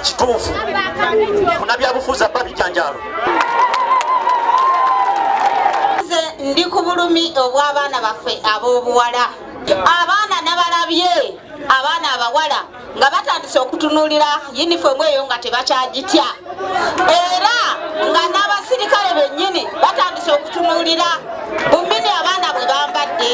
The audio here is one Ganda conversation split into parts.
kituufu munabyabufuzi abba bijanjalo. Ndi ku bulumi obw'abaana baffe ab'obuwala. Abaana nabalabye abaana abawala nga batandise okutunuulira yunifoomu eyo nga tebakyagitya, era nga n'abasirikale bennyini batandise okutunuulira bummini abaana bwe bambadde.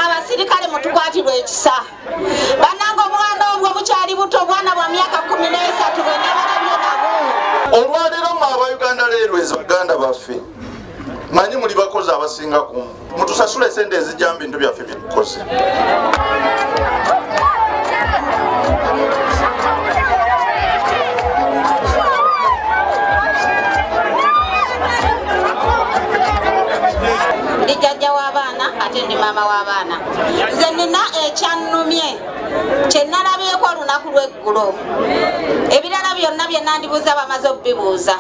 Abasirikale mutukwatirwa ekisa. Bannange omwana obwo bukyali buto, obwana bwa myaka 13 bwenna balabye nabo. Olwaleero mu Abayuganda Railways baganda baffe manyi muli bakozi abasinga kumu, mutusasule sente ezijja mu bintu byaffe byetukoze. Ndi jjajja w'abaana ate ndi maama w'abaana. Nze nina ekyannumye kye nalabyeko olunaku lw'eggulo. Ebirala byonna bye nandibuuza bamaze okubibuuza,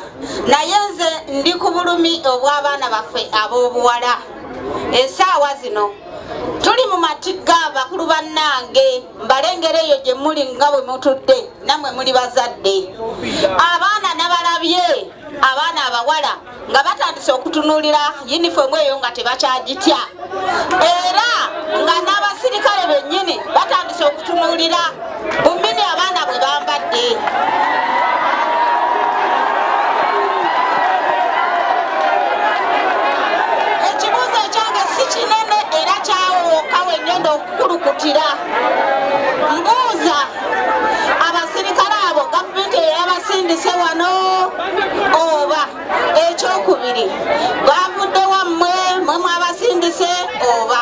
naye nze ndi ku bulumi obw'abaana baffe ab'obuwala. Essaawa zino tuli mu matigga bakulu bannange, mbalengera eyo gye muli nga bwe mutudde, nammwe muli bazadde. Abaana nabalabye abaana abawala nga batandise okutunuulira yunifoomu eyo nga tebakyagitya, era nga n'abasirikale bennyini batandise okutunuulira bummini abaana bwe bambadde. Ekibuuzo ekyange si kinene era kyawooka wennyenda okukulukutira. Mbuuza abasirikale abo gavumenti eyabasindise wano oba ekyokubiri bavudde wammwe mwe mwabasindise oba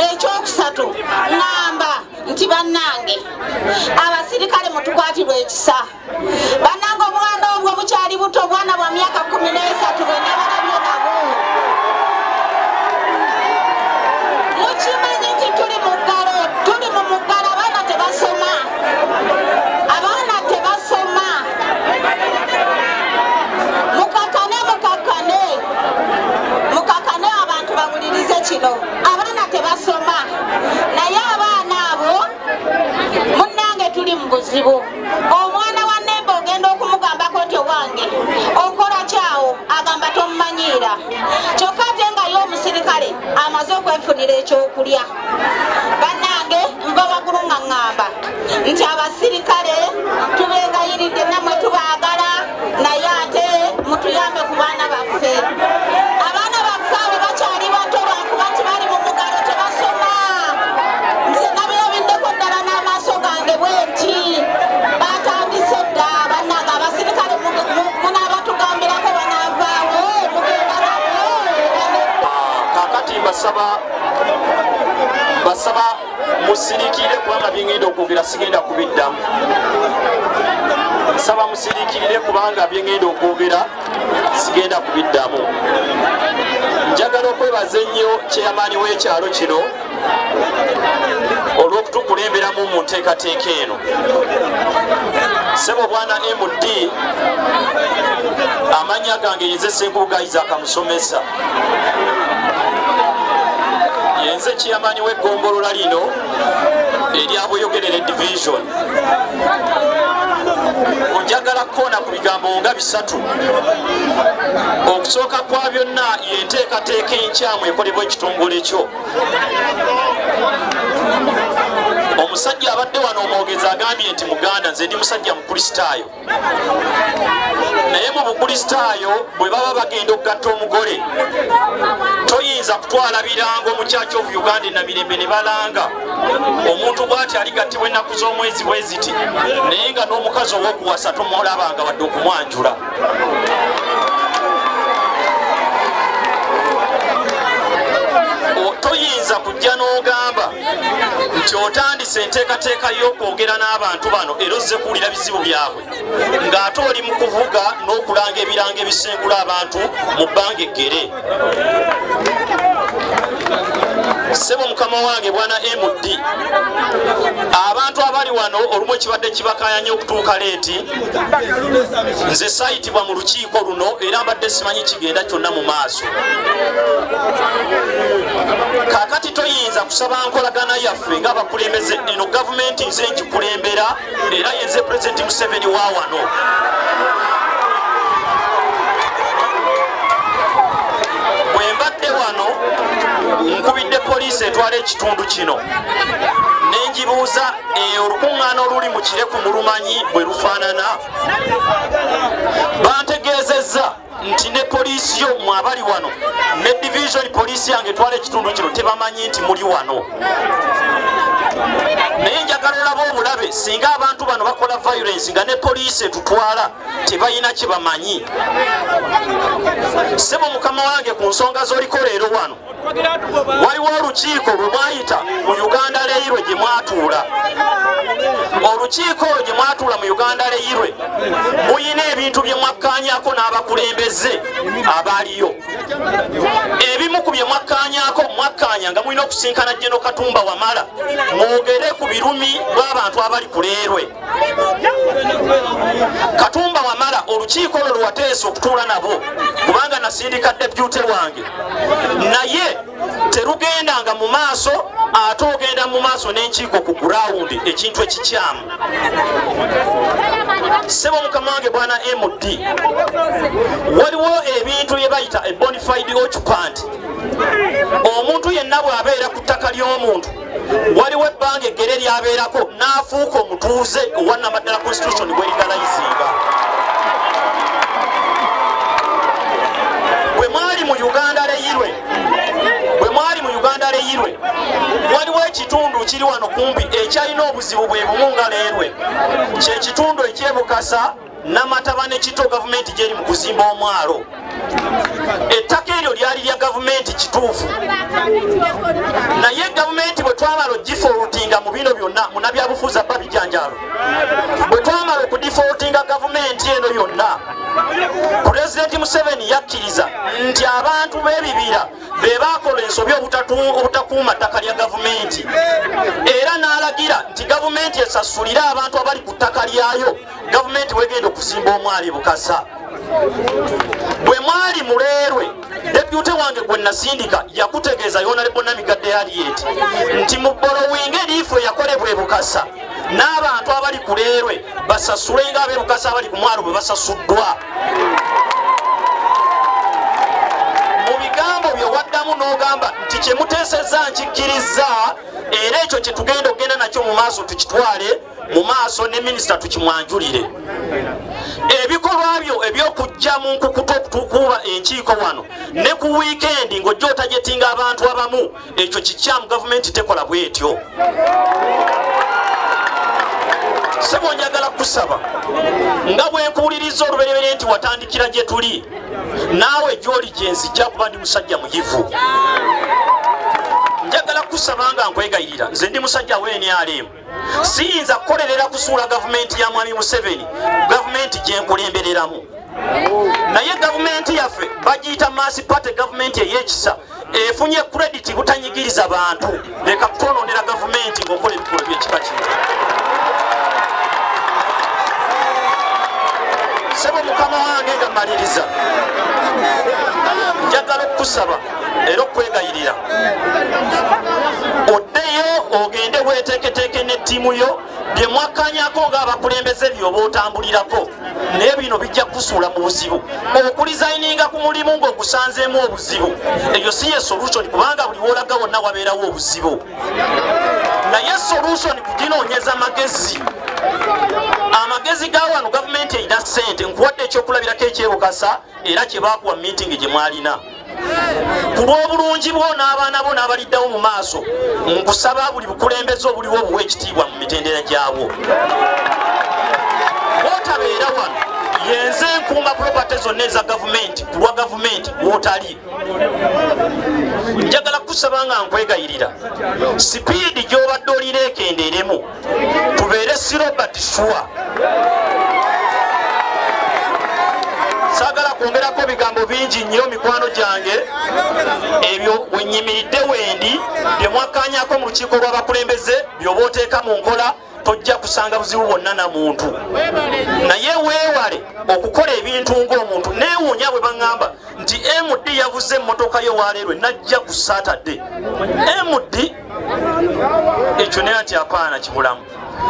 ekyokusatu ŋŋamba nti bannange abasirikale mutukwatirwa ekisa. Bannange omwana obwo bukyali buto, obwana bwa myaka 13 bwenna balabye nabo. Mukimanyi nti tuli mu muggalo, abaana tebasoma, abaana tebasoma. Mukakane abantu bawulirize kino, abaana tebasoma, naye abaana abo munnange tuli mu buzibu. Omwana wa Nemba ogenda okumugambako nti owange okola kyawo, agamba tomumanyiira, kyokka ate nga ye omusirikale amaze okwefunira ekyokulya. Bannange nva waggulu nga ŋŋamba nti abasirikale tubengayiridde, nammwe tubaagala, naye ate mutuyambe ku baana baffe. Abaana baffe abo bakyali bato lwakuba nti bali mu muggalo tebasoma. Nze nabirabiddeko ddala n'amaaso gange bwenti, batandise dda. Bannange abasirikale munaabatugambirako banaavaawo, mugenda nabo. Kaakati mbasaba musirikire kubanga byengenda okwogera sigenda kubiddamu. Nsaba musirikirire kubanga byengenda okwogera sigenda kubiddamu. Njagala okwebaza ennyo kyeyamaani w'ekyalo kino olw'okutukulemberamu mu nteekateeka eno. Ssebo bwana MD, amannya gange yenze Ssenkubuga Isaac Musomesa, yenze kyeyamaani w'eggombolola lino erya Buyogerere Division. Njagala kkoona ku bigambo nga 3. Okusooka kwa byonna y'enteekateeka enkyamu ekolebwa ekitongole kyo. Omusajja abadde wano omwogezi agambye nti muganda nze ndi musajja mukristaayo, naye mu bukristaayo bwe baba bagenda okugatta omugole toyinza kutwala birango mu Church of Uganda na Mirembe ne balanga omuntu bw'ati aligattibwa ennaku z'omwezi bwe ziti, naye nga n'omukazi ow'okuwasa tomulabanga wadde okumwanjula. Toyinza kujja n'ogamba nti otandise enteekateeka y'okwogera n'abantu bano era ozze kuwulira bizibu byabwe ng'ate oli mu kuvuga n'okulanga ebirango ebisengula abantu mu bbanga eggere. Ssebo mukama wange bwana MD, abantu abali wano olumu ekibadde kibakayanya okutuuka leeti, nze saayitibwa mu lukiiko luno era mbadde simanyi kigenda kyonna mu maaso. Kaakati toyinza kusaba nkolagana yaffe ng'abakulembeze eno gavumenti nze ngikulembera era yenze Pulezidenti Museveni wa wano. Bwe mbadde wano nkubidde poliisi etwala ekitundu kino nenjibuuza olukuŋŋaana oluli mu Kireku mulumanyi bwe lufaanana. Bantegeezezza nti ne poliisi yo mwabali wano ne division poliisi yange etwala ekitundu kino tebamanyi nti muli wano. Naye njagala olaba obulabe singa abantu bano bakola violence nga ne poliisi etutwala tebalina kye bamanyi. Ssebo mukama wange ku nsonga z'oliko leero wano waliwo olukiiko lwe mwayita mu Uganda Railway gye mwatuula. Olukiiko olwo gye mwatuula mu Uganda Railway muyina ebintu bye mwakkaanyaako n'abakulembeze abaaliyo. Ebimu ku bye mwakkaanyaako mwakkaanya nga mulina okusinkana General Katumba Wamala mwogere ku birumi lw'abantu abali ku Railway. Katumba Wamala olukiiko olwo lwateesa okutuula nabo kubanga nasindika deputy wange, naye terugendanga mu maaso ate ogenda mu maaso n'enkiiko ku gurawundi ekintu ekikyamu. Ssebo mukama wange bwana MD, waliwo ebintu bye bayita a bona fide occupant. Omuntu yenna bw'abeera ku ttaka ly'omuntu waliwo ebbanga eggere lyabeerako n'afuuka omutuuze owa Namaddala Constitution bwe ligalayizinga. Bwe mwali mu Uganda Railway waliwo ekitundu kiri wano kumpi ekyalina obuzibu bwe bumu nga Railway, kye kitundu ekyebukasa Namataba ne Kito gavumenti gyeri mu kuzimba omwalo. Ettaka eryo lyali lya gavumenti kituufu, naye gavumenti bwe twamala ogifoltinga mu bino byonna munabyabufuzi abba bijanjalo, bwe twamala okudifoltinga gavumenti eno yonna, Pulezidenti Museveni yakkiriza nti abantu b'ebibira be baakola ensobi obutakuuma ttaka lya gavumenti, era n'alagira nti gavumenti esasulire abantu abali ku ttaka lyayo gavumenti wegenda okuzimba omwali Bukasa. Bwe mwali mu Railway deputy wange gwe nasindika yakutegeeza Honorable Namigadde Harriet nti mu borrowing eriifu yakolebwa e Bukasa n'abantu abali ku Railway basasule nga ab'e Bukasa abali ku mwalo bwe basasuddwa. Mu bigambo bye waddamu n'ogamba nti kye muteesezza nkikkiriza era ekyo kye tugenda okgenda nakyo mu maaso tukitwale mu maaso ne minisita tukimwanjulire. Ebikolwa byo eby'okujja mu nkukuta okutukuuba enkiiko wano ne ku wiikendi ng'ojja otajetinga abantu abamu, ekyo kikyamu gavumenti tekola bwetyo. Ssebo njagala kusaba nga bwe nkuwuliriza olubereberye nti watandikira gye tuli, naawe gy'oli gye nzijja kuba ndi musajja muyivu. Njagala kusaba nga nkwegayirira, nze ndi musajja w'NRM, siyinza kukolerera kusuula gavumenti ya Mwami Museveni, gavumenti gye nkulembereramu. Naye gavumenti yaffe bagiyita Mass Party gavumenti ey'ekisa efunye credit butanyigiriza bantu. Leka kutonondera gavumenti ng'okola ebikolwa by'ekika kino. Ssebo mukama wange nga mmaliriza, njagala okusaba era okwegayirira oddeyo ogende weeteeketeeke n'ettiimu yo bye mwakkaanyaako ng'abakulembeze by'oba otambulirako, naye bino bijja kusuula mu buzibu. Okulizayininga ku mulimu ng'ogusanzeemu obuzibu, eyo si ye solution kubanga buli w'olaga wonna wabeerawo obuzibu. Naye solution kuginoonyeza magezi. Amagezi ga wano gavumenti erina ssente, nkuwadde ekyokulabirako eky'e Bukasa era kye baakuwa meeting gye mwalina. Ku lw'obulungi bwo n'abaana bo n'abaliddawo mu maaso, nkusaba buli bukulembeze obuliwo obuwa ekitiibwa mu mitendera gyabwo. Bw'otabeera wano yenze nkuuma property zonna eza gavumenti ku lwa gavumenti w'otali. Njagala kusaba nga nkwegayirira sipiidi gy'obadde olira ekendeeremu, tubeere si Robert Shua. Saagala kwongerako bigambo bingi nnyo mikwano gyange, ebyo wenyimiridde wendi bye mwakkaanyaako mu lukiiko lw'abakulembeze by'oba oteeka mu nkola tojja kusanga buzibu bwonna na muntu naye weewale okukola ebintu ng'omuntu. Neewuunya bwe baŋŋamba nti MD yavuze emmotoka ye waleerwe najja ku Saturday. MD ekyo naye ati apaana kibulamu.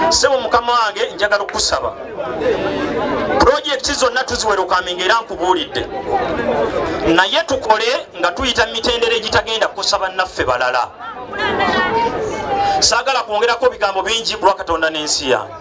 Sebo mukama wange njagala okusaba projekiti zonna tuziwerukaminga era nkubuulidde, naye tukole nga tuyita mitendera egitagenda kukosa bannaffe balala. Saagala kwongerako bigambo bingi kulwa Katonda n'ensi yange.